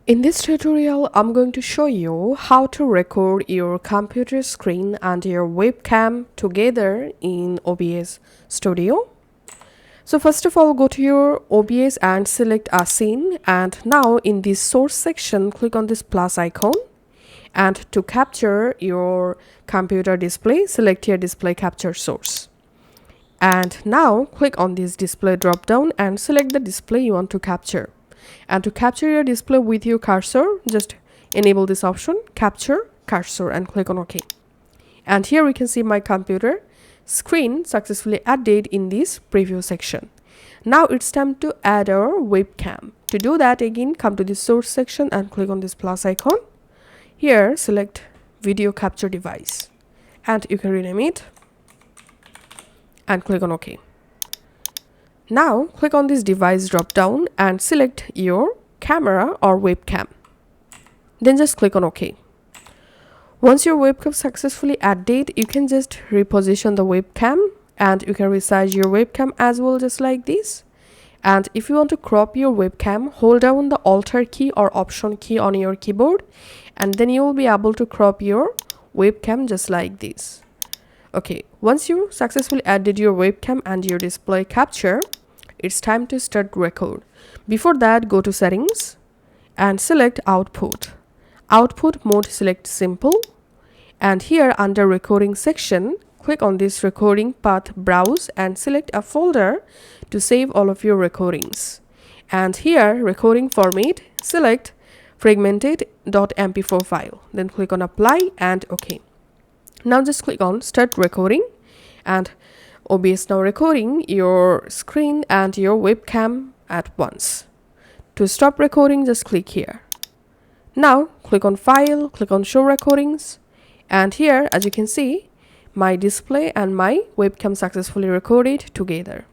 In this tutorial, I'm going to show you how to record your computer screen and your webcam together in OBS Studio. So first of all, go to your OBS and select a scene, and now in this source section, click on this plus icon, and to capture your computer display, select your display capture source. And now click on this display drop down and select the display you want to capture. And to capture your display with your cursor, just enable this option, capture cursor, and click on OK. And here we can see my computer screen successfully added in this preview section. Now it's time to add our webcam. To do that, again come to the source section and click on this plus icon. Here select video capture device, and you can rename it and click on OK. Now click on this device drop down and select your camera or webcam. Then just click on OK. Once your webcam successfully added, you can just reposition the webcam, and you can resize your webcam as well, just like this. And if you want to crop your webcam, hold down the Alt key or Option key on your keyboard, and then you will be able to crop your webcam just like this. Okay, once you successfully added your webcam and your display capture, it's time to start record. Before that, go to settings and select output. Output mode, select simple, and here under recording section, click on this recording path browse and select a folder to save all of your recordings. And here recording format, select fragmented.mp4 file, then click on apply and OK. Now just click on start recording, and OBS now recording your screen and your webcam at once. To stop recording, just click here. Now click on file, click on show recordings, and here as you can see, my display and my webcam successfully recorded together.